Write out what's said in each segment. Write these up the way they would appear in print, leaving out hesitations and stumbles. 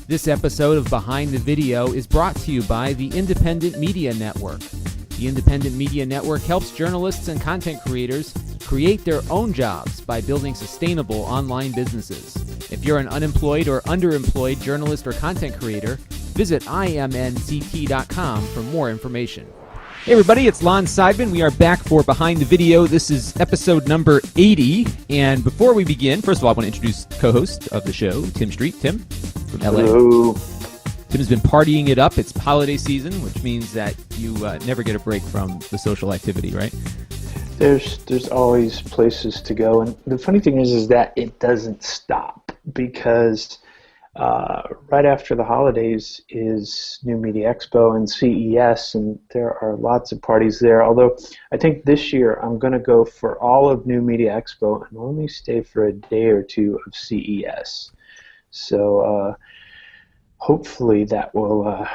This episode of Behind the Video is brought to you by the Independent Media Network. The Independent Media Network helps journalists and content creators create their own jobs by building sustainable online businesses. If you're an unemployed or underemployed journalist or content creator, visit imnct.com for more information. Hey everybody, it's Lon Seidman. We are back for Behind the Video. This is episode number 80. And before we begin, first of all, I want to introduce co-host of the show, Tim Street. Tim from LA. Hello. Tim has been partying it up. It's holiday season, which means that you never get a break from the social activity, right? There's always places to go, and the funny thing is that it doesn't stop because right after the holidays is New Media Expo and CES, and there are lots of parties there. Although I think this year I'm going to go for all of New Media Expo and only stay for a day or two of CES. So hopefully that will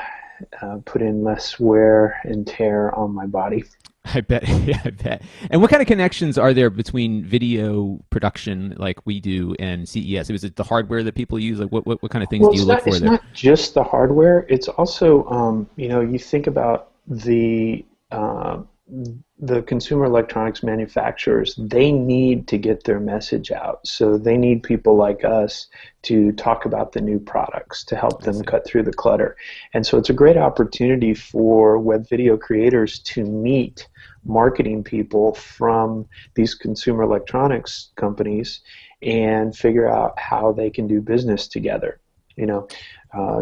put in less wear and tear on my body. I bet. Yeah, I bet. And what kind of connections are there between video production like we do and CES? Is it the hardware that people use? Like what kind of things do you look for there? It's not just the hardware. It's also, you think about the consumer electronics manufacturers. They need to get their message out. So they need people like us to talk about the new products, to help them cut through the clutter. And so it's a great opportunity for web video creators to meet marketing people from these consumer electronics companies and figure out how they can do business together.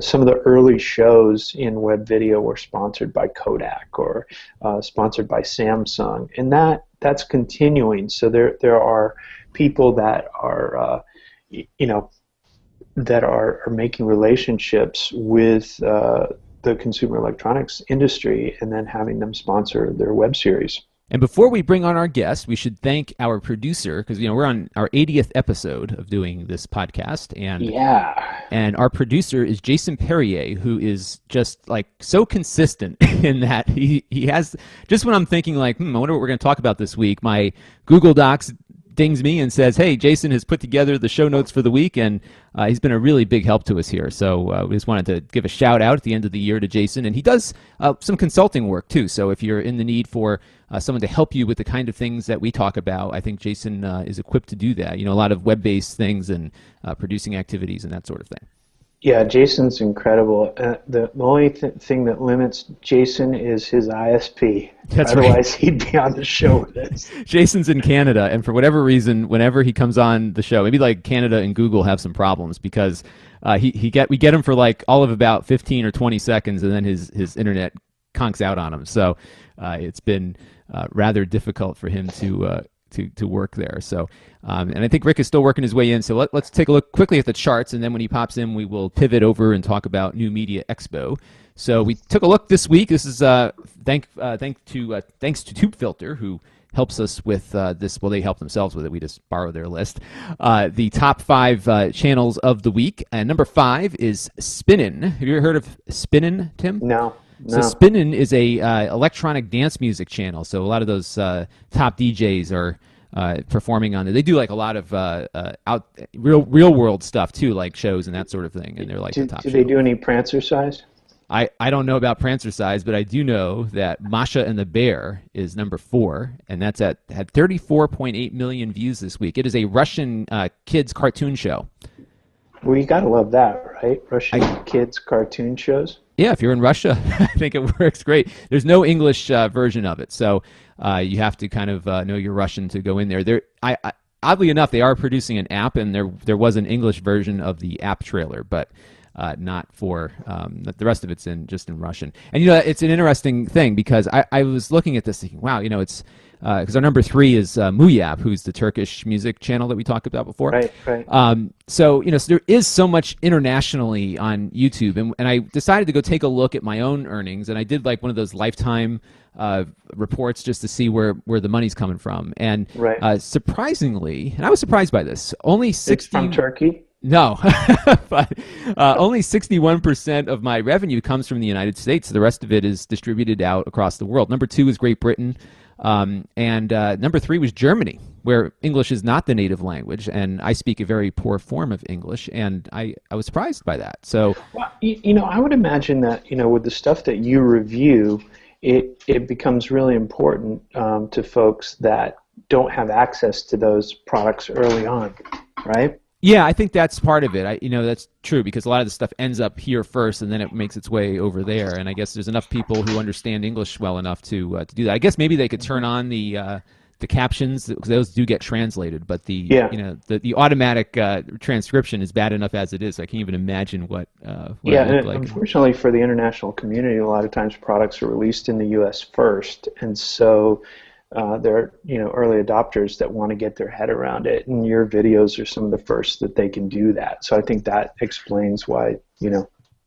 Some of the early shows in web video were sponsored by Kodak or sponsored by Samsung, and that's continuing. So there are people that are that are making relationships with the consumer electronics industry and then having them sponsor their web series. And before we bring on our guest, we should thank our producer, because we're on our 80th episode of doing this podcast, and our producer is Jason Perrier, who is just like so consistent in that he has, just when I'm thinking like, I wonder what we're going to talk about this week, my Google Docs dings me and says, hey, Jason has put together the show notes for the week, and he's been a really big help to us here. So we just wanted to give a shout out at the end of the year to Jason. And he does some consulting work too. So if you're in the need for someone to help you with the kind of things that we talk about, I think Jason is equipped to do that. A lot of web-based things and producing activities and that sort of thing. Yeah, Jason's incredible. The only thing that limits Jason is his ISP. That's Otherwise, right. He'd be on the show with us. Jason's in Canada, and for whatever reason, whenever he comes on the show, maybe like Canada and Google have some problems because we get him for like all of about 15 or 20 seconds, and then his internet conks out on him. So it's been rather difficult for him to work there. So, and I think Rick is still working his way in. So let's take a look quickly at the charts, and then when he pops in, we will pivot over and talk about New Media Expo. So we took a look this week. This is thanks to TubeFilter, who helps us with this. Well, they help themselves with it. We just borrow their list. The top 5 channels of the week, and number 5 is Spinnin'. Have you ever heard of Spinnin', Tim? No. So Spinnin' is a electronic dance music channel. So a lot of those top DJs are performing on it. They do like a lot of real world stuff too, like shows and that sort of thing. And they're like the top. Do they do any Prancercise? I don't know about Prancercise, but I do know that Masha and the Bear is number 4, and that's had 34.8 million views this week. It is a Russian kids cartoon show. Well, you gotta love that, right? Russian kids cartoon shows. Yeah, if you're in Russia, I think it works great. There's no English version of it, so you have to kind of know you're Russian to go in there. Oddly enough, they are producing an app, and there was an English version of the app trailer, but not for the rest of it's just in Russian. And it's an interesting thing because I was looking at this thinking, wow, it's because our number 3 is Muyap, who's the Turkish music channel that we talked about before. Right. So there is so much internationally on YouTube, and I decided to go take a look at my own earnings, and I did like one of those lifetime reports just to see where the money's coming from. And surprisingly, and I was surprised by this, only 60. It's from Turkey? No, but only 61% of my revenue comes from the United States. The rest of it is distributed out across the world. Number 2 is Great Britain. And number 3 was Germany, where English is not the native language, and I speak a very poor form of English, and I was surprised by that. So, well, I would imagine that, with the stuff that you review, it becomes really important to folks that don't have access to those products early on, right? yeah, I think that's part of it. That's true, because a lot of the stuff ends up here first, and then it makes its way over there. And I guess there's enough people who understand English well enough to do that. I guess maybe they could turn on the captions, because those do get translated. But the automatic transcription is bad enough as it is. I can't even imagine what it looked like. Unfortunately for the international community, a lot of times products are released in the U.S. first, and so there are early adopters that want to get their head around it, and your videos are some of the first that they can do that. So I think that explains why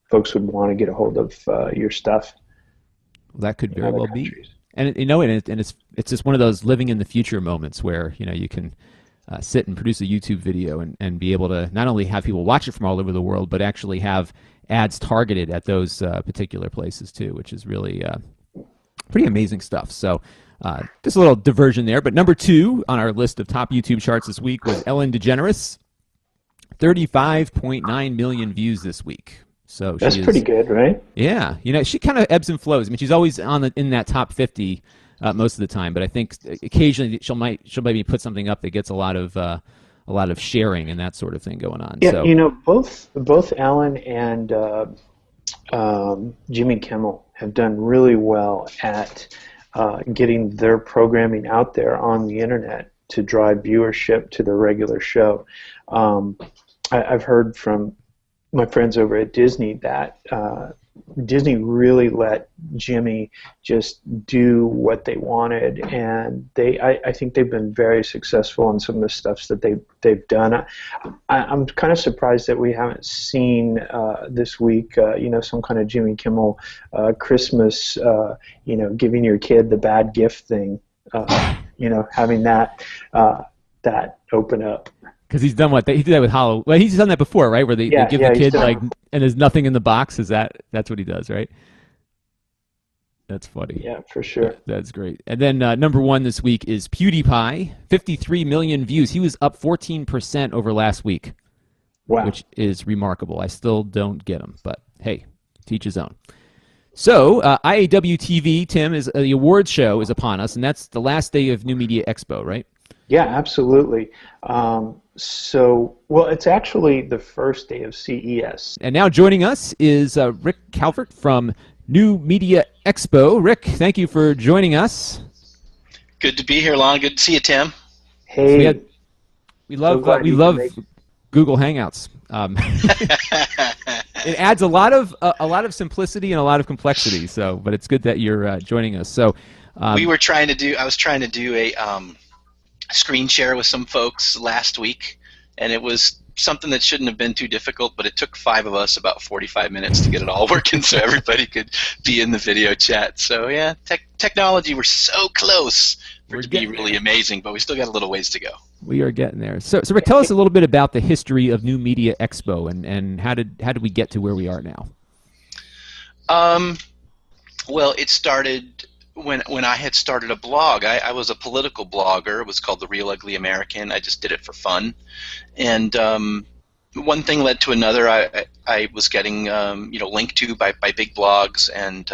folks would want to get a hold of your stuff. Well, that could very well be. And it's just one of those living in the future moments where you can sit and produce a YouTube video and be able to not only have people watch it from all over the world, but actually have ads targeted at those particular places too, which is really pretty amazing stuff. So just a little diversion there. But number 2 on our list of top YouTube charts this week was Ellen DeGeneres, 35.9 million views this week. So that's pretty good, right? Yeah, she kind of ebbs and flows. I mean, she's always in that top 50 most of the time, but I think occasionally she'll maybe put something up that gets a lot of sharing and that sort of thing going on. Yeah, so, both Ellen and Jimmy Kimmel have done really well at getting their programming out there on the internet to drive viewership to their regular show. I've heard from my friends over at Disney that Disney really let Jimmy just do what they wanted, and I think they've been very successful in some of the stuff that they've done. I'm kind of surprised that we haven't seen this week, some kind of Jimmy Kimmel Christmas, giving your kid the bad gift thing, having that open up. Because he's done what? He did that with Halloween. Well, he's done that before, right? Where they give the kid and there's nothing in the box. That's what he does, right? That's funny. Yeah, for sure. That's great. And then number 1 this week is PewDiePie, 53 million views. He was up 14% over last week. Wow. Which is remarkable. I still don't get him, but hey, teach his own. So IAW TV, Tim, is the awards show is upon us, and that's the last day of New Media Expo, right? Yeah, absolutely. It's actually the first day of CES. And now joining us is Rick Calvert from New Media Expo. Rick, thank you for joining us. Good to be here, Lon. Good to see you, Tim. Hey, we love Google Hangouts. It adds a lot of simplicity and a lot of complexity. But it's good that you're joining us. So I was trying to do a screen share with some folks last week, and it was something that shouldn't have been too difficult, but it took 5 of us about 45 minutes to get it all working so everybody could be in the video chat. So yeah, technology, we're so close for it to be really amazing, but we still got a little ways to go. We are getting there. So Rick, tell us a little bit about the history of New Media Expo and how did we get to where we are now? Well, it started when I had started a blog. I was a political blogger. It was called The Real Ugly American. I just did it for fun. And one thing led to another. I was getting linked to by big blogs, and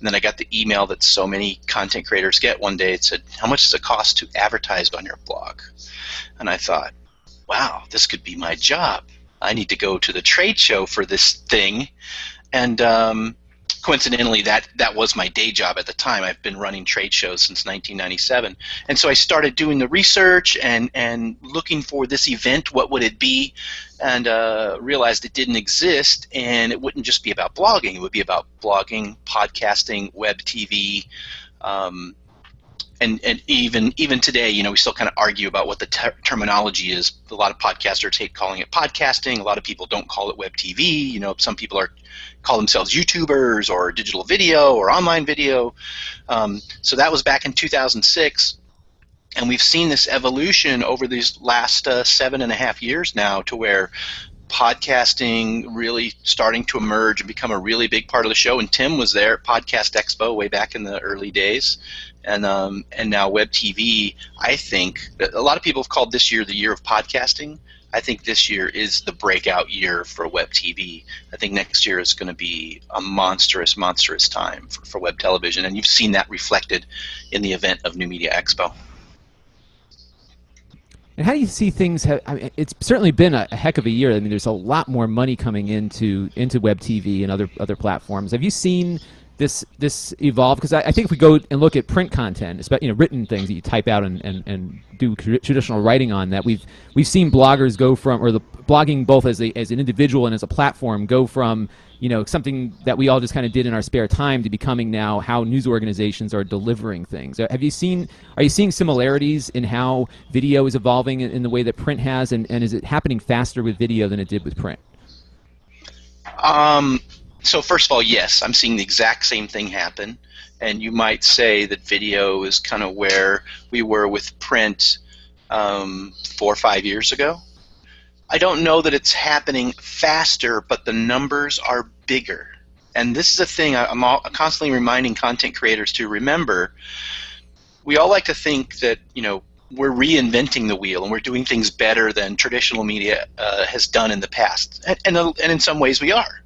then I got the email that so many content creators get one day. It said, "How much does it cost to advertise on your blog?" And I thought, wow, this could be my job. I need to go to the trade show for this thing. And coincidentally, that was my day job at the time. I've been running trade shows since 1997. And so I started doing the research and looking for this event, what would it be, and realized it didn't exist, and it wouldn't just be about blogging. It would be about blogging, podcasting, web TV, and even today, we still kind of argue about what the terminology is. A lot of podcasters hate calling it podcasting. A lot of people don't call it web TV. Some people call themselves YouTubers or digital video or online video. So that was back in 2006. And we've seen this evolution over these last 7.5 years now to where podcasting really starting to emerge and become a really big part of the show. And Tim was there at Podcast Expo way back in the early days. and now web TV. I think a lot of people have called this year the year of podcasting. I think this year is the breakout year for web TV. I think next year is going to be a monstrous time for web television, and you've seen that reflected in the event of New Media Expo. And how do you see things? I mean, it's certainly been a heck of a year. I mean, there's a lot more money coming into web TV and other platforms. Have you seen this evolve? Because I think if we go and look at print content, especially written things that you type out and do traditional writing on, that we've seen bloggers go from, or the blogging both as an individual and as a platform, go from something that we all just kind of did in our spare time to becoming now how news organizations are delivering things. Are you seeing similarities in how video is evolving in the way that print has, and is it happening faster with video than it did with print? So first of all, yes, I'm seeing the exact same thing happen, and you might say that video is kind of where we were with print 4 or 5 years ago. I don't know that it's happening faster, but the numbers are bigger. And this is a thing I'm constantly reminding content creators to remember. We all like to think that we're reinventing the wheel and we're doing things better than traditional media has done in the past, and in some ways we are.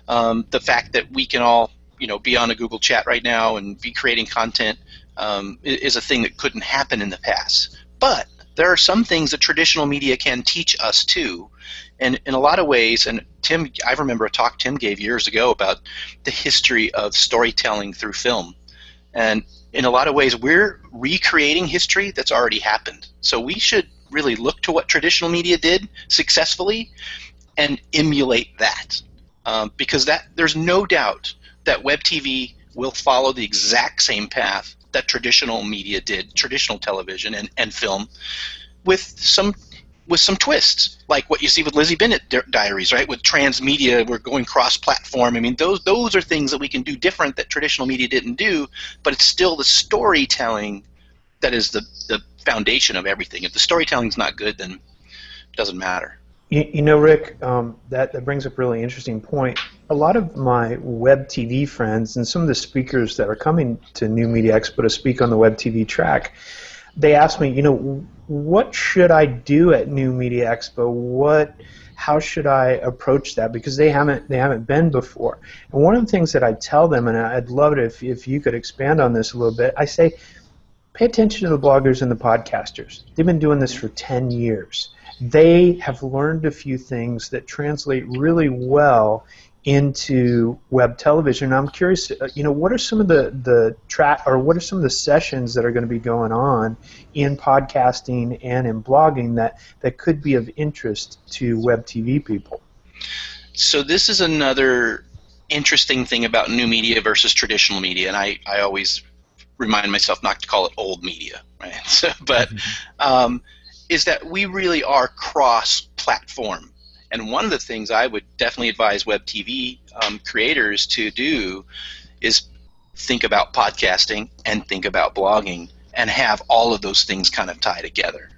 The fact that we can all be on a Google chat right now and be creating content is a thing that couldn't happen in the past. But there are some things that traditional media can teach us too, and in a lot of ways. And Tim, I remember a talk Tim gave years ago about the history of storytelling through film, and in a lot of ways we're recreating history that's already happened. So we should really look to what traditional media did successfully and emulate that. Because there's no doubt that web TV will follow the exact same path that traditional media did, traditional television and film, with some twists, like what you see with Lizzie Bennet Diaries, right? With transmedia, we're going cross-platform. I mean, those are things that we can do different that traditional media didn't do, but it's still the storytelling that is the foundation of everything. If the storytelling's not good, then it doesn't matter. Rick, that brings up a really interesting point. A lot of my web TV friends and some of the speakers that are coming to New Media Expo to speak on the web TV track, they ask me, what should I do at New Media Expo? How should I approach that? Because they haven't been before. And one of the things that I tell them, and I'd love it if you could expand on this a little bit, I say, pay attention to the bloggers and the podcasters. They've been doing this for 10 years. They have learned a few things that translate really well into web television. I'm curious, what are some of the what are some of the sessions that are going to be going on in podcasting and in blogging that could be of interest to web TV people? So this is another interesting thing about new media versus traditional media, and I always remind myself not to call it old media, right? So, but is that we really are cross-platform. And one of the things I would definitely advise web TV creators to do is think about podcasting and think about blogging and have all of those things kind of tie together.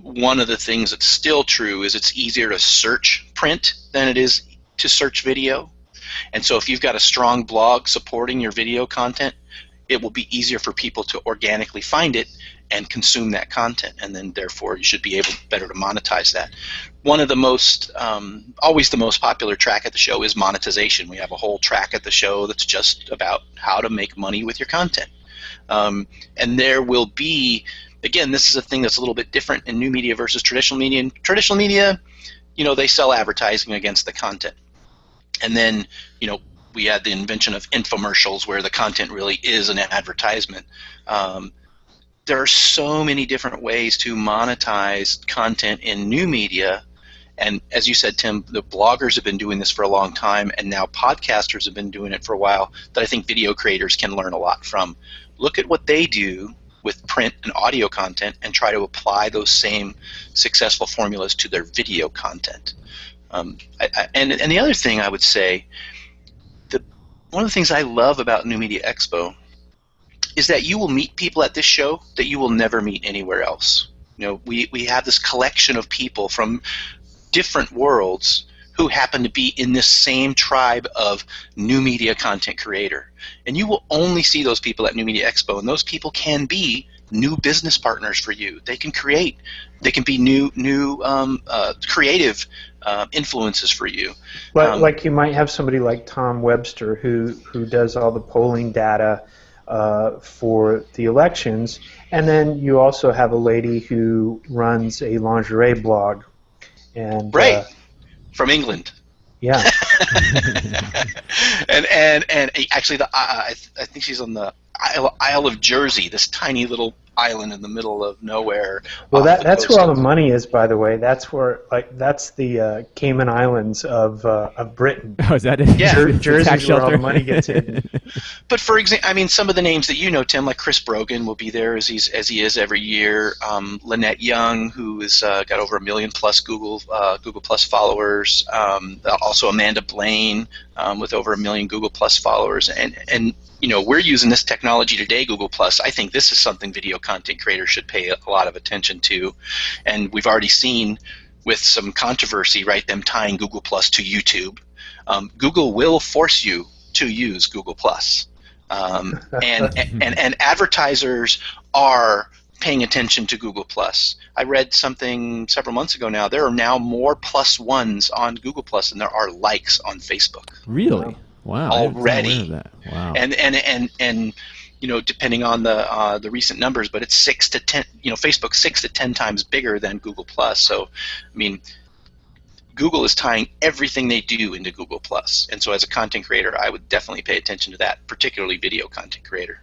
One of the things that's still true is it's easier to search print than it is to search video. And so if you've got a strong blog supporting your video content, it will be easier for people to organically find it and consume that content, and then therefore you should be able better to monetize that. One of the most, always the most popular track at the show is monetization. We have a whole track at the show that's just about how to make money with your content. And there will be, again, this is a thing that's a little bit different in new media versus traditional media. In traditional media, they sell advertising against the content. And then, we had the invention of infomercials where the content really is an advertisement. There are so many different ways to monetize content in new media, and as you said, Tim, the bloggers have been doing this for a long time, and now podcasters have been doing it for a while, that I think video creators can learn a lot from. Look at what they do with print and audio content and try to apply those same successful formulas to their video content. And the other thing I would say, one of the things I love about New Media Expo is that you will meet people at this show that you will never meet anywhere else. We have this collection of people from different worlds who happen to be in this same tribe of new media content creator. And you will only see those people at New Media Expo, and those people can be new business partners for you. They can create, they can be new creative influences for you. Well, like you might have somebody like Tom Webster who does all the polling data for the elections, and then you also have a lady who runs a lingerie blog. And right. From England. Yeah. and actually, I think she's on the Isle of Jersey, this tiny little island in the middle of nowhere. Well, that's where all the money is, by the way. That's where, that's the Cayman Islands of Britain. Oh, is that it? Yeah, Jersey's where all the money gets hidden. But for example, I mean, some of the names that you know, Tim, like Chris Brogan, will be there as he is every year. Lynette Young, who has got over 1 million plus Google Plus followers. Also Amanda Blaine, with over 1 million Google Plus followers, and you know, we're using this technology today, Google Plus. I think this is something video content creators should pay a lot of attention to, and we've already seen with some controversy, right, them tying Google Plus to YouTube. Google will force you to use Google Plus, and advertisers are paying attention to Google Plus. I read something several months ago now. There are now more plus ones on Google Plus than there are likes on Facebook. Really? Wow. Already. That. Wow. And you know, depending on the recent numbers, but it's 6 to 10. You know, Facebook's 6 to 10 times bigger than Google Plus. So, I mean, Google is tying everything they do into Google Plus. And so, as a content creator, I would definitely pay attention to that, particularly video content creator.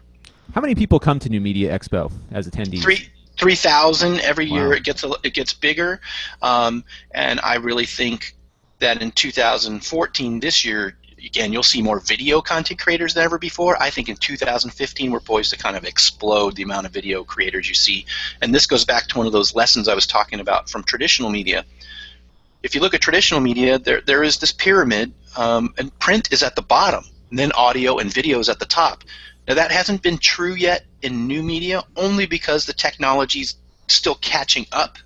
How many people come to New Media Expo as attendees? 3,000 every Wow. year. It gets bigger, and I really think that in 2014, this year, again, you'll see more video content creators than ever before. I think in 2015, we're poised to kind of explode the amount of video creators you see. And this goes back to one of those lessons I was talking about from traditional media. If you look at traditional media, there is this pyramid, and print is at the bottom, and then audio and video is at the top. Now, that hasn't been true yet in new media, only because the technology's still catching up.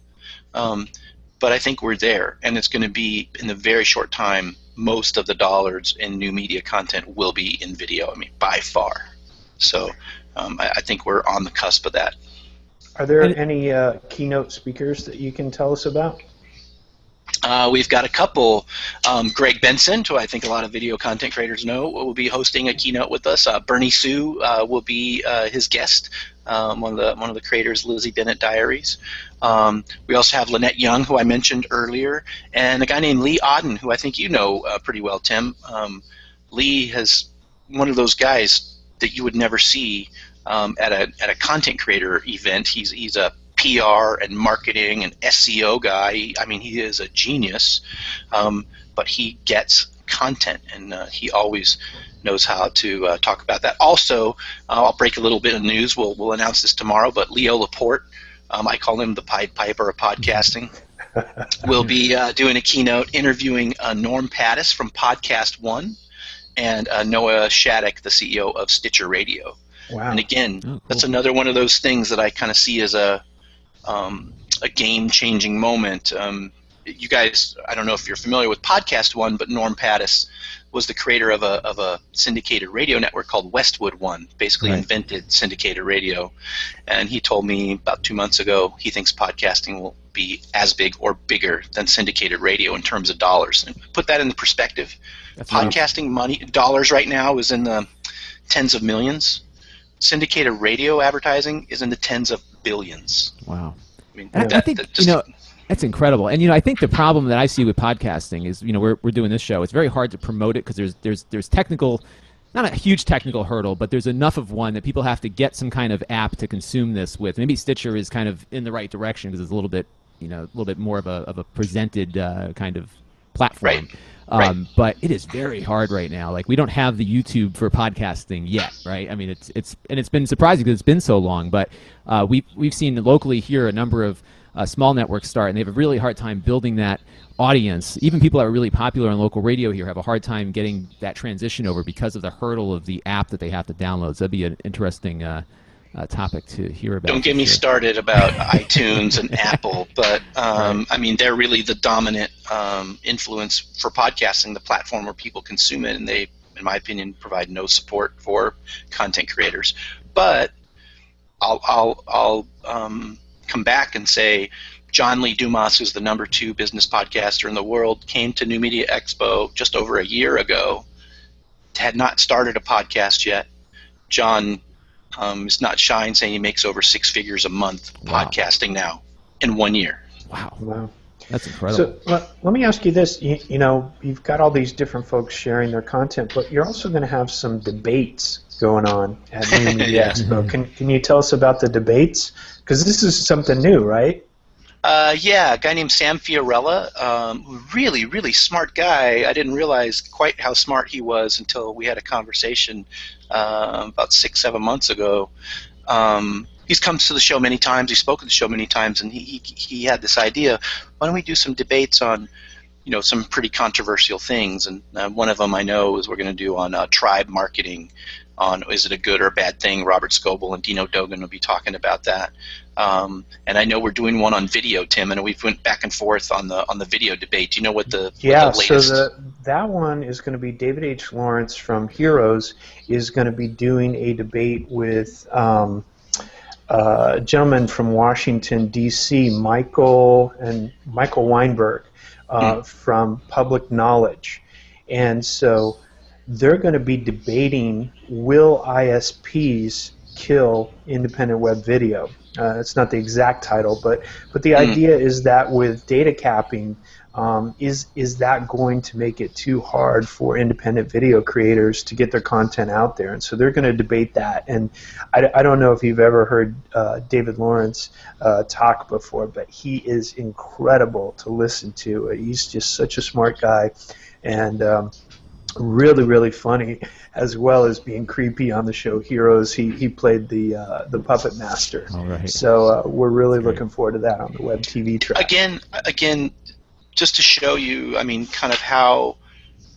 But I think we're there, and it's going to be, in a very short time, most of the dollars in new media content will be in video, I mean, by far. So I think we're on the cusp of that. Are there any keynote speakers that you can tell us about? We've got a couple. Greg Benson, who I think a lot of video content creators know, will be hosting a keynote with us. Bernie Sue will be his guest. One of the creators, Lizzie Bennett Diaries. We also have Lynette Young, who I mentioned earlier, and a guy named Lee Auden, who I think you know pretty well, Tim. Lee has one of those guys that you would never see at a content creator event. He's a PR and marketing and SEO guy. I mean, he is a genius, but he gets content, and he always knows how to talk about that. Also, I'll break a little bit of news. We'll announce this tomorrow, but Leo Laporte, I call him the Pied Piper of podcasting, will be doing a keynote interviewing Norm Pattis from Podcast One and Noah Shattuck, the CEO of Stitcher Radio. Wow. And again, cool. That's another one of those things that I kind of see as a game-changing moment. You guys, I don't know if you're familiar with Podcast One, but Norm Pattis was the creator of a syndicated radio network called Westwood One, basically Right. invented syndicated radio. And he told me about 2 months ago he thinks podcasting will be as big or bigger than syndicated radio in terms of dollars. And put that into perspective. That's Podcasting money, dollars right now is in the tens of millions. Syndicated radio advertising is in the tens of billions. Wow. I mean, And I think, you know, that's incredible. And, you know, I think the problem that I see with podcasting is, you know, we're doing this show. It's very hard to promote it because there's technical, not a huge technical hurdle, but there's enough of one that people have to get some kind of app to consume this with. Maybe Stitcher is kind of in the right direction because it's a little bit, you know, a little bit more of a presented kind of platform. Right. Right. But it is very hard right now. Like, we don't have the YouTube for podcasting yet, right? I mean, it's been surprising because it's been so long. But we've seen locally here a number of small networks start, and they have a really hard time building that audience. Even people that are really popular on local radio here have a hard time getting that transition over because of the hurdle of the app that they have to download. So that'd be an interesting topic to hear about. Don't get me started about iTunes and Apple, but Right. I mean, they're really the dominant influence for podcasting, the platform where people consume it, and they, in my opinion, provide no support for content creators. But I'll come back and say John Lee Dumas, who's the #2 business podcaster in the world, came to New Media Expo just over a year ago, had not started a podcast yet. John is not shy in saying he makes over 6 figures a month podcasting now in 1 year. Wow. That's incredible. So let me ask you this. You know, you've got all these different folks sharing their content, but you're also going to have some debates going on at New Media Expo. Can you tell us about the debates? Because this is something new, right? Yeah, a guy named Sam Fiorella, really, really smart guy. I didn't realize quite how smart he was until we had a conversation about 6-7 months ago. He's come to the show many times. He's spoken to the show many times, and he had this idea. Why don't we do some debates on, you know, some pretty controversial things? And one of them I know is we're going to do on tribe marketing. On is it a good or a bad thing? Robert Scoble and Dino Dogan will be talking about that. And I know we're doing one on video, Tim, and we've went back and forth on the video debate. Do you know what the latest? So that one is going to be David H. Lawrence from Heroes is going to be doing a debate with a gentleman from Washington, D.C., Michael Weinberg from Public Knowledge. And so they're going to be debating, will ISPs kill independent web video? It's not the exact title, but the idea is that with data capping, is that going to make it too hard for independent video creators to get their content out there? And so they're going to debate that. And I don't know if you've ever heard David Lawrence talk before, but he is incredible to listen to. He's just such a smart guy, and really, really funny, as well as being creepy on the show Heroes. He played the puppet master. All right. So we're really looking forward to that on the web TV track. Again, just to show you, I mean, kind of how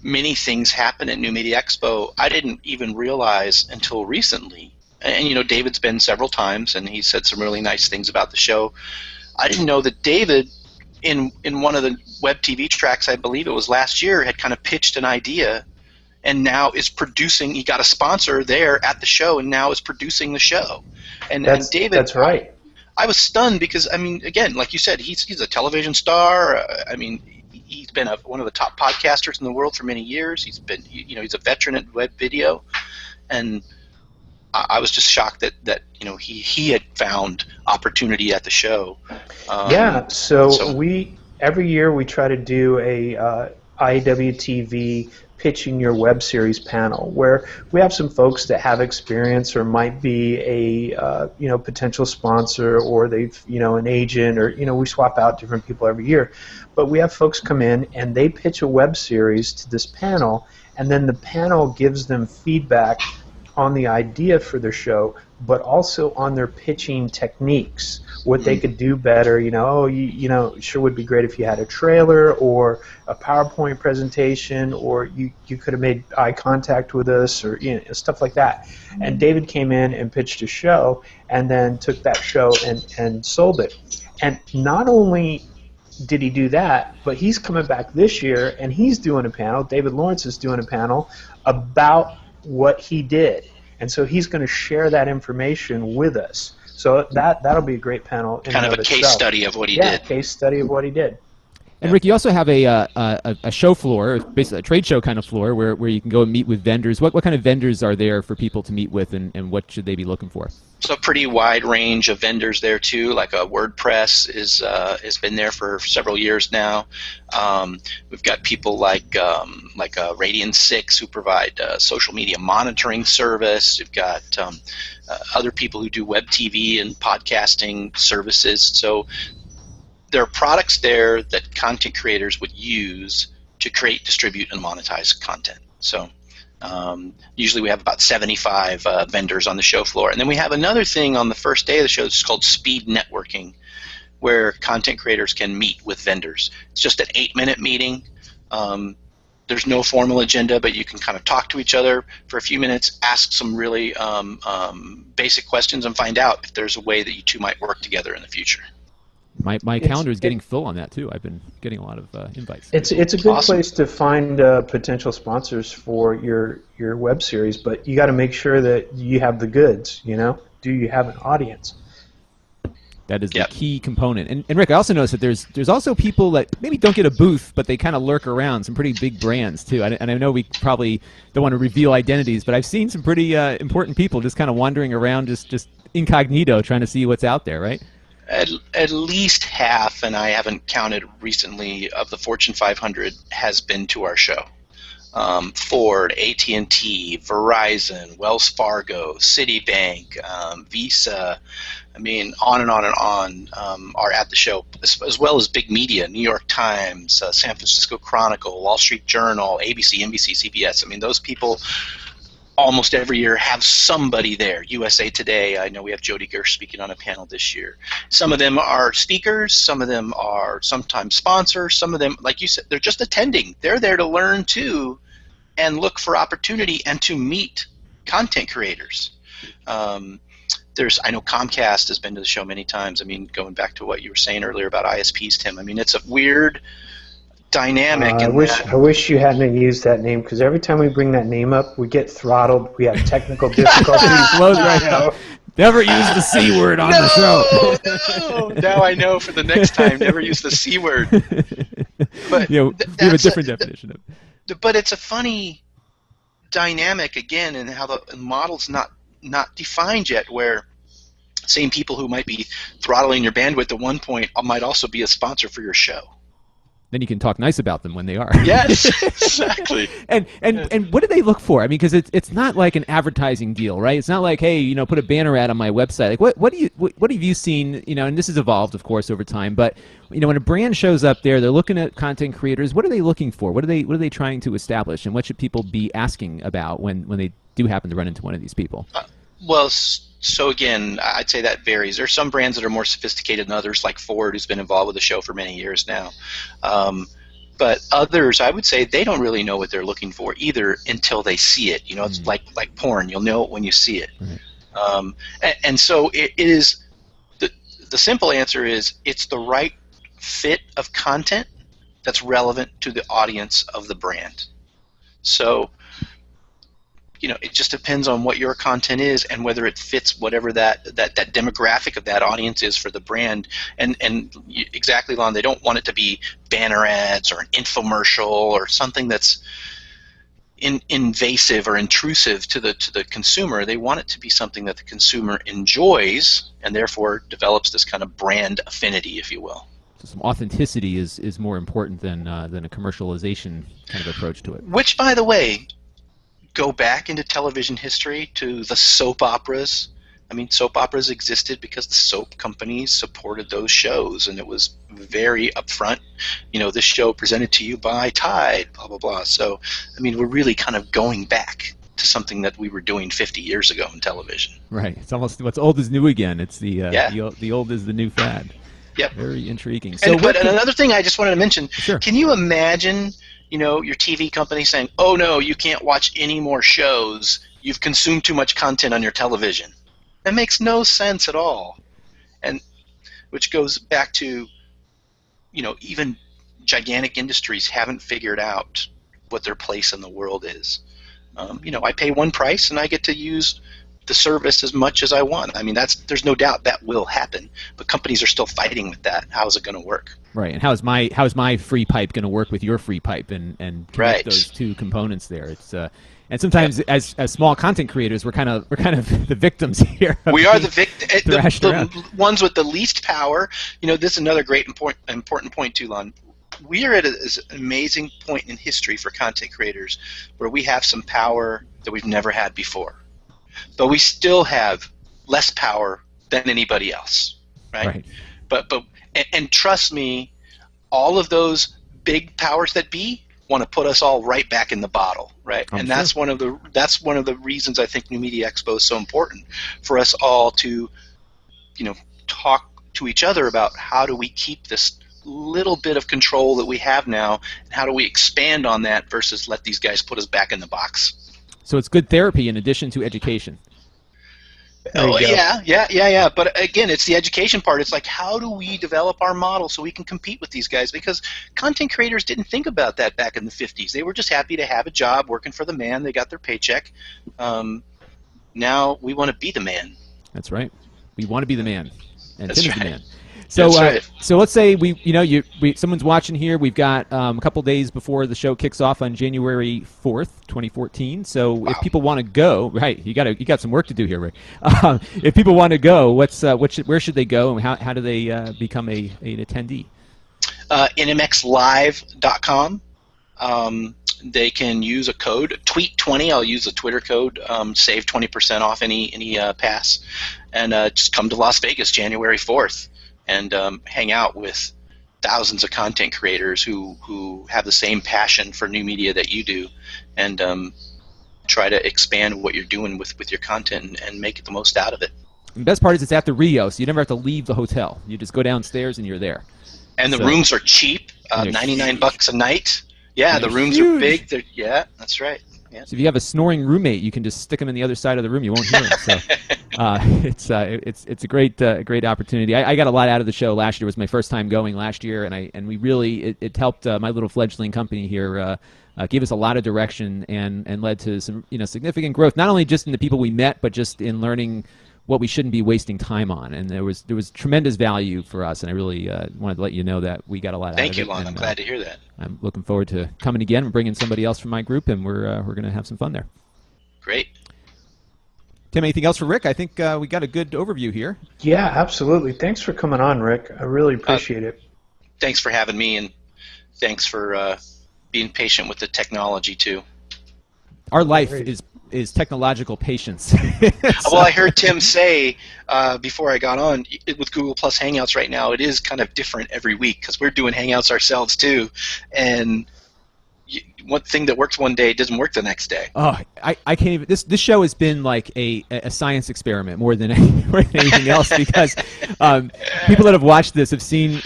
many things happen at New Media Expo, I didn't even realize until recently. And you know, David's been several times, and he said some really nice things about the show. I didn't know that David, in one of the web TV tracks, I believe it was last year, had kind of pitched an idea, and now is producing. He got a sponsor there at the show, and now is producing the show. And David, that's right. I was stunned because, I mean, again, like you said, he's a television star. I mean, he's been one of the top podcasters in the world for many years. He's been, you know, he's a veteran at web video, and I was just shocked that you know he had found opportunity at the show. So we every year we try to do a IWTV pitching your web series panel, where we have some folks that have experience or might be a potential sponsor, or they've an agent, or we swap out different people every year. But we have folks come in and they pitch a web series to this panel, and then the panel gives them feedback on the idea for their show, but also on their pitching techniques, what they could do better. Sure would be great if you had a trailer or a PowerPoint presentation, or you could have made eye contact with us, or stuff like that. And David came in and pitched a show, and then took that show and sold it. And not only did he do that, but he's coming back this year and he's doing a panel. David Lawrence is doing a panel about what he did, and so he's going to share that information with us. So that'll be a great panel. Kind of a case study of what he did. Yeah, case study of what he did. And Rick, you also have a show floor, basically a trade show kind of floor, where you can go and meet with vendors. What kind of vendors are there for people to meet with, and what should they be looking for? So a pretty wide range of vendors there too. Like WordPress has been there for several years now. We've got people like Radian 6 who provide social media monitoring service. We've got other people who do web TV and podcasting services. So there are products there that content creators would use to create, distribute, and monetize content. So usually we have about 75 vendors on the show floor. And then we have another thing on the first day of the show that's called speed networking, where content creators can meet with vendors. It's just an 8-minute meeting. There's no formal agenda, but you can kind of talk to each other for a few minutes, ask some really basic questions, and find out if there's a way that you two might work together in the future. My calendar is getting full on that too. I've been getting a lot of invites. It's a good place to find potential sponsors for your web series, but you got to make sure that you have the goods. Do you have an audience? That is the key component. And Rick, I also noticed that there's also people that maybe don't get a booth, but they kind of lurk around, some pretty big brands too. And I know we probably don't want to reveal identities, but I've seen some pretty important people just kind of wandering around, just incognito, trying to see what's out there, right? At least half, and I haven't counted recently, of the Fortune 500 has been to our show. Ford, AT&T, Verizon, Wells Fargo, Citibank, Visa, I mean, on and on and on are at the show, as well as big media, New York Times, San Francisco Chronicle, Wall Street Journal, ABC, NBC, CBS. I mean, those people almost every year have somebody there. USA Today, I know we have Jody Gersh speaking on a panel this year. Some of them are speakers, some of them are sometimes sponsors, some of them, like you said, they're just attending. They're there to learn too and look for opportunity and to meet content creators. I know Comcast has been to the show many times. I mean, going back to what you were saying earlier about ISPs, Tim, I mean, it's a weird dynamic. I wish you hadn't used that name, because every time we bring that name up, we get throttled. We have technical difficulties. Right now. Never use the C word on the show. No, now I know for the next time. Never use the C word. But we have a different definition of it. But it's a funny dynamic again, and how the model's not defined yet, where same people who might be throttling your bandwidth at one point might also be a sponsor for your show. Then you can talk nice about them when they are. Yes, exactly. And what do they look for? I mean, because it's not like an advertising deal, right? It's not like, hey, put a banner ad on my website. Like, what have you seen? And this has evolved, of course, over time. But when a brand shows up there, they're looking at content creators. What are they looking for? What are they trying to establish? And what should people be asking about when they do happen to run into one of these people? Well, so again, I'd say that varies. There's some brands that are more sophisticated than others, like Ford, who's been involved with the show for many years now. But others, I would say, they don't really know what they're looking for either until they see it. It's like porn. You'll know it when you see it. Right. And so it is. The simple answer is it's the right fit of content that's relevant to the audience of the brand. So it just depends on what your content is and whether it fits whatever that demographic of that audience is for the brand. And exactly, Lon, they don't want it to be banner ads or an infomercial or something that's invasive or intrusive to the consumer. They want it to be something that the consumer enjoys and therefore develops this kind of brand affinity, if you will. So some authenticity is more important than a commercialization kind of approach to it. Which, by the way, go back into television history to the soap operas. I mean, soap operas existed because the soap companies supported those shows, and it was very upfront. This show presented to you by Tide, blah, blah, blah. So, I mean, we're really kind of going back to something that we were doing 50 years ago in television. Right. It's almost what's old is new again. It's the old is the new fad. Yep. Very intriguing. But another thing I just wanted to mention, sure. Can you imagine your TV company saying, oh no, you can't watch any more shows, you've consumed too much content on your television? That makes no sense at all. And which goes back to, even gigantic industries haven't figured out what their place in the world is. I pay one price and I get to use the service as much as I want. I mean, there's no doubt that will happen, but companies are still fighting with that. How is it going to work? Right, and how's my free pipe going to work with your free pipe and connect right. those two components there? It's and sometimes as small content creators, we're kind of the victims here. We are the ones with the least power. This is another great important point too, Lon. We are at an amazing point in history for content creators where we have some power that we've never had before. But we still have less power than anybody else, right? But trust me, all of those big powers that be want to put us all right back in the bottle, right? And that's one of the reasons I think New Media Expo is so important for us all to, talk to each other about how do we keep this little bit of control that we have now, and how do we expand on that versus let these guys put us back in the box? So it's good therapy in addition to education. Oh, yeah. But again, it's the education part. It's like, how do we develop our model so we can compete with these guys? Because content creators didn't think about that back in the 50s. They were just happy to have a job working for the man. They got their paycheck. Now we want to be the man. That's right. We want to be the man. And That's Tim is right. the man. So, That's right. So let's say someone's watching here. We've got a couple days before the show kicks off on January 4th, 2014. So Wow. if people want to go, right, you got some work to do here, Rick. If people want to go, where should they go, and how do they become an attendee? nmxlive.com. They can use a code, tweet20. I'll use a Twitter code, save 20% off any pass, and just come to Las Vegas January 4th and hang out with thousands of content creators who have the same passion for new media that you do, and try to expand what you're doing with your content and make the most out of it. And the best part is it's at the Rio, so you never have to leave the hotel. You just go downstairs and you're there. And the rooms are cheap, $99 a night. Yeah, the rooms are big. Yeah, that's right. Yeah. So if you have a snoring roommate, you can just stick them in the other side of the room. You won't hear them. So it's a great opportunity. I got a lot out of the show last year. It was my first time going last year, and we really it helped my little fledgling company here. Gave us a lot of direction and led to some significant growth. Not only just in the people we met, but just in learning what we shouldn't be wasting time on. And there was tremendous value for us, and I really wanted to let you know that we got a lot out of it. Thank you, Lon. I'm glad to hear that. I'm looking forward to coming again and bringing somebody else from my group, and we're going to have some fun there. Great. Tim, anything else for Rick? I think we got a good overview here. Yeah, absolutely. Thanks for coming on, Rick. I really appreciate it. Thanks for having me, and thanks for being patient with the technology, too. Our life is technological patience. Well, I heard Tim say before I got on, with Google Plus Hangouts right now, it is kind of different every week because we're doing Hangouts ourselves too, and one thing that works one day doesn't work the next day. Oh, I can't even. This show has been like a science experiment more than anything else because people that have watched this have seen.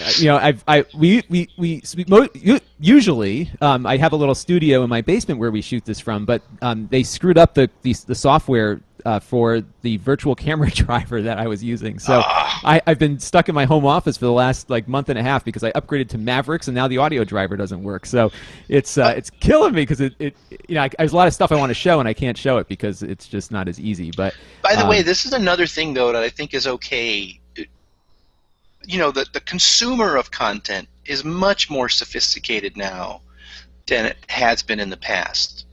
Usually I have a little studio in my basement where we shoot this from, but they screwed up the software for the virtual camera driver that I was using. So I've been stuck in my home office for the last month and a half because I upgraded to Mavericks and now the audio driver doesn't work. So it's killing me because there's a lot of stuff I want to show and I can't show it because it's just not as easy. But by the way, this is another thing though that I think is okay. The consumer of content is much more sophisticated now than it has been in the past,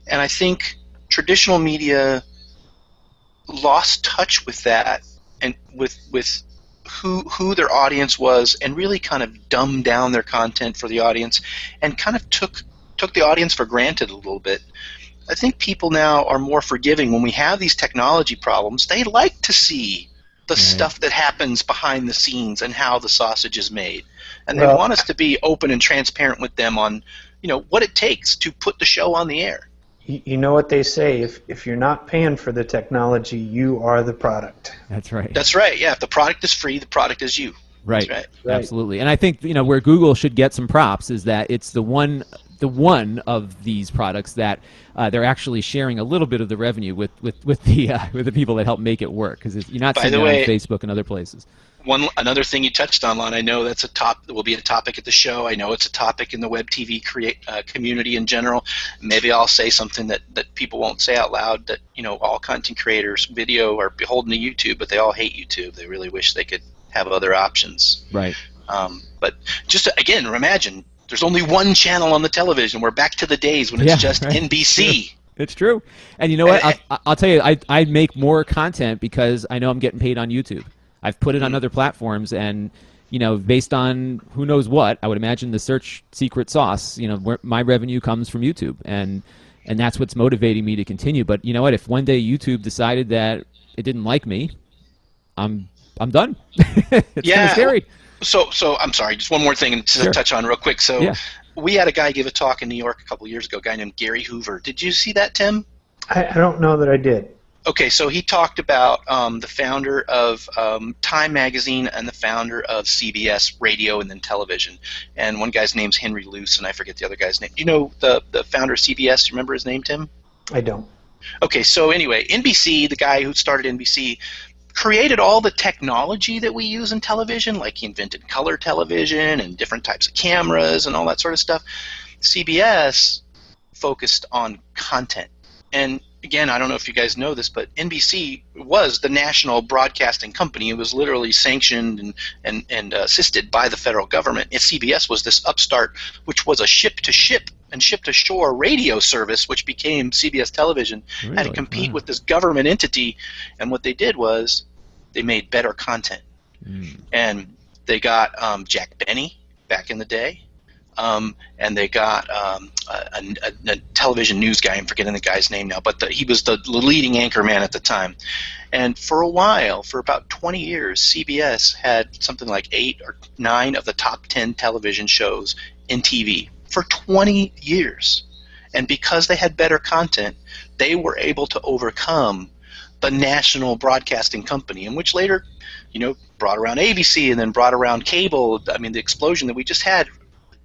and I think traditional media lost touch with that and with who their audience was, and really kind of dumbed down their content for the audience and kind of took the audience for granted a little bit. I think people now are more forgiving when we have these technology problems. They like to see the stuff that happens behind the scenes and how the sausage is made, and they want us to be open and transparent with them on what it takes to put the show on the air. You know what they say, if you're not paying for the technology, you are the product. That's right. That's right, yeah. If the product is free, the product is you. Right. That's right. Absolutely. And I think where Google should get some props is that it's the one of these products that they're actually sharing a little bit of the revenue with the people that help make it work, because you're not seeing it on Facebook and other places. Another thing you touched on, Lon, I know that will be a topic at the show. I know it's a topic in the web TV community in general. Maybe I'll say something that people won't say out loud, that all content creators, video, are beholden to YouTube, but they all hate YouTube. They really wish they could have other options. Right. But just again, imagine there's only one channel on the television. We're back to the days when it's just NBC. It's true. And you know what? I'll tell you, I make more content because I know I'm getting paid on YouTube. I've put it on other platforms, and based on who knows what, I would imagine the search secret sauce. Where my revenue comes from YouTube, and that's what's motivating me to continue. But you know what? If one day YouTube decided that it didn't like me, I'm done. It's kind of scary. So I'm sorry. Just one more thing to touch on real quick. So we had a guy give a talk in New York a couple of years ago. A guy named Gary Hoover. Did you see that, Tim? I don't know that I did. Okay, so he talked about the founder of Time Magazine and the founder of CBS Radio and then television. And one guy's name's Henry Luce, and I forget the other guy's name. You know the founder of CBS? Do you remember his name, Tim? I don't. Okay, so anyway, NBC, the guy who started NBC, created all the technology that we use in television, like he invented color television and different types of cameras and all that sort of stuff. CBS focused on content. And again, I don't know if you guys know this, but NBC was the national broadcasting company. It was literally sanctioned and assisted by the federal government. And CBS was this upstart, which was a ship-to-ship and ship-to-shore radio service, which became CBS Television, Really? had to compete Wow. with this government entity. And what they did was they made better content. And they got Jack Benny back in the day. And they got a television news guy. I'm forgetting the guy's name now, but he was the leading anchor man at the time. And for a while, for about 20 years, CBS had something like 8 or 9 of the top 10 television shows in TV for 20 years. And because they had better content, they were able to overcome the national broadcasting company, in which later, brought around ABC and then brought around cable. I mean, the explosion that we just had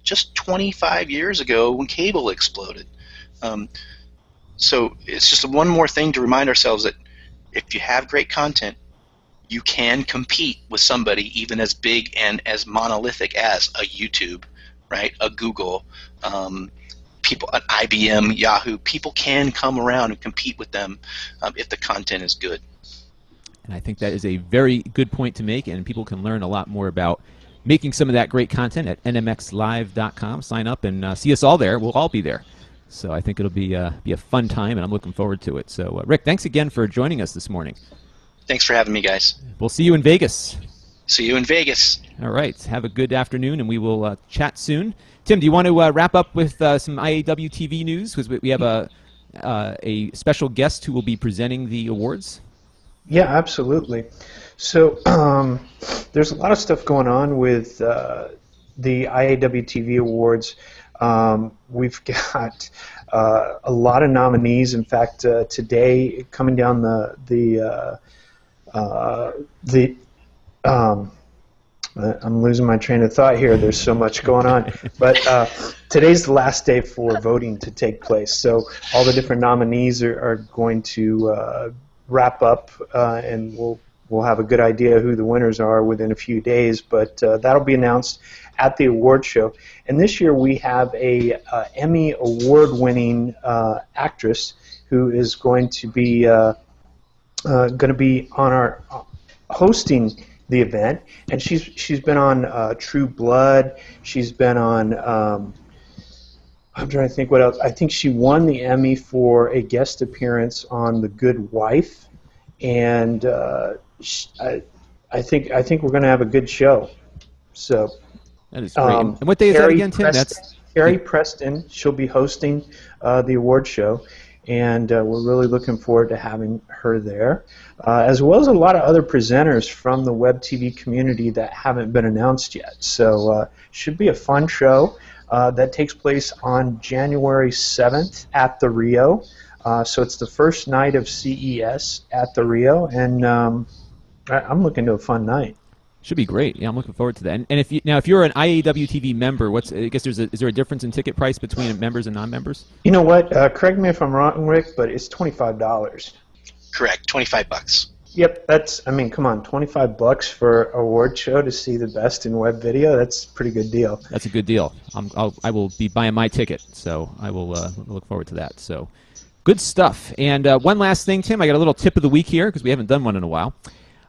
just 25 years ago when cable exploded. So it's just one more thing to remind ourselves that if you have great content, you can compete with somebody even as big and as monolithic as a YouTube, right? A Google, people, an IBM, Yahoo. People can come around and compete with them if the content is good. And I think that is a very good point to make, and people can learn a lot more about making some of that great content at nmxlive.com. Sign up and see us all there. We'll all be there. So I think it'll be a fun time, and I'm looking forward to it. So, Rick, thanks again for joining us this morning. Thanks for having me, guys. We'll see you in Vegas. See you in Vegas. All right. Have a good afternoon, and we will chat soon. Tim, do you want to wrap up with some IAW TV news? Because we have a special guest who will be presenting the awards. Yeah, absolutely. So there's a lot of stuff going on with the IAW TV Awards. We've got a lot of nominees. In fact, today, coming down I'm losing my train of thought here. There's so much going on. But today's the last day for voting to take place. So all the different nominees are going to wrap up, and we'll have a good idea who the winners are within a few days. But that'll be announced at the award show. And this year we have a Emmy award-winning actress who is going to be on our hosting the event, and she's been on True Blood. She's been on. I'm trying to think what else. I think she won the Emmy for a guest appearance on The Good Wife, and I think we're going to have a good show. So that is great. And what day is that again, Tim? Carrie Preston. She'll be hosting the award show, and we're really looking forward to having her there, as well as a lot of other presenters from the web TV community that haven't been announced yet. So should be a fun show. That takes place on January 7th at the Rio. So it's the first night of CES at the Rio, and I'm looking to a fun night. Should be great. Yeah, I'm looking forward to that. And if you're an IAW TV member, is there a difference in ticket price between members and non-members? You know what? Correct me if I'm wrong, Rick, but it's $25. Correct, $25. Yep, come on, $25 for an award show to see the best in web video. That's a pretty good deal. That's a good deal. I will be buying my ticket, so I will look forward to that. So, good stuff. And one last thing, Tim, I got a little tip of the week here because we haven't done one in a while.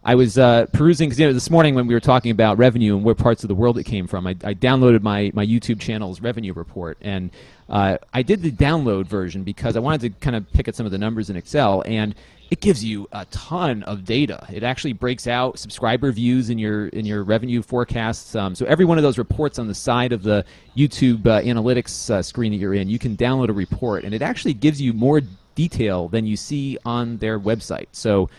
I was perusing, because this morning when we were talking about revenue and where parts of the world it came from, I downloaded my YouTube channel's revenue report, and I did the download version because I wanted to kind of pick at some of the numbers in Excel, and it gives you a ton of data. It actually breaks out subscriber views in your revenue forecasts. So every one of those reports on the side of the YouTube analytics screen that you're in, you can download a report, and it actually gives you more detail than you see on their website. So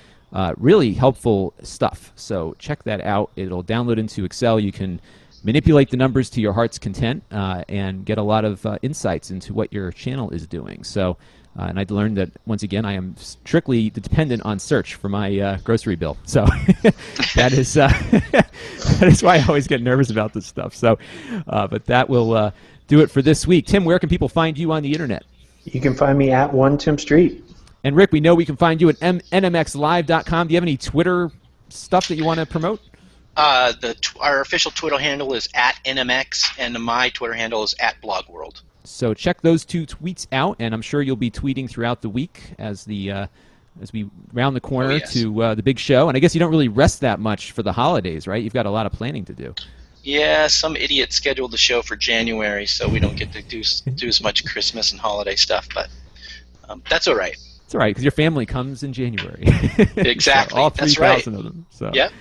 really helpful stuff. So check that out. It'll download into Excel. You can manipulate the numbers to your heart's content and get a lot of insights into what your channel is doing. So And I learned that, once again, I am strictly dependent on search for my grocery bill. So that is that is why I always get nervous about this stuff. So, but that will do it for this week. Tim, where can people find you on the internet? You can find me at 1 Tim Street. And Rick, we know we can find you at nmxlive.com. Do you have any Twitter stuff that you want to promote? Our official Twitter handle is at NMX, and my Twitter handle is at BlogWorld. So check those 2 tweets out, and I'm sure you'll be tweeting throughout the week as we round the corner to the big show. And I guess you don't really rest that much for the holidays, right? You've got a lot of planning to do. Yeah, some idiot scheduled the show for January, so we don't get to do as much Christmas and holiday stuff, but that's all right. It's all right, because your family comes in January. Exactly. So all 3,000 of them. So. Yep.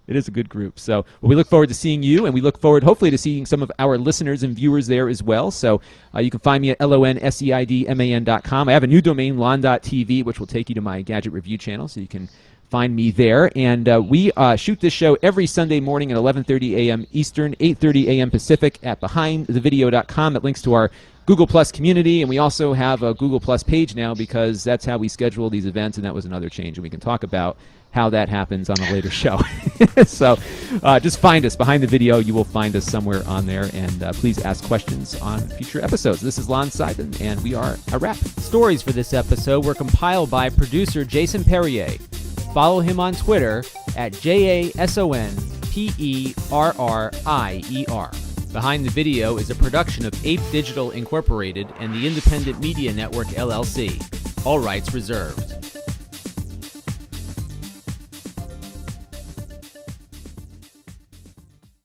It is a good group. So we look forward to seeing you, and we look forward, hopefully, to seeing some of our listeners and viewers there as well. So you can find me at lonseidman.com. I have a new domain, lon.tv, which will take you to my gadget review channel, so you can find me there. And we shoot this show every Sunday morning at 11:30 a.m. Eastern, 8:30 a.m. Pacific at behindthevideo.com. That links to our Google Plus community, and we also have a Google Plus page now because that's how we schedule these events, and that was another change, and we can talk about how that happens on a later show. So just find us. Behind the Video, you will find us somewhere on there, and please ask questions on future episodes. This is Lon Seidman, and we are a wrap. Stories for this episode were compiled by producer Jason Perrier. Follow him on Twitter at JASONPERRIER. Behind the Video is a production of Ape Digital Incorporated and the Independent Media Network, LLC. All rights reserved.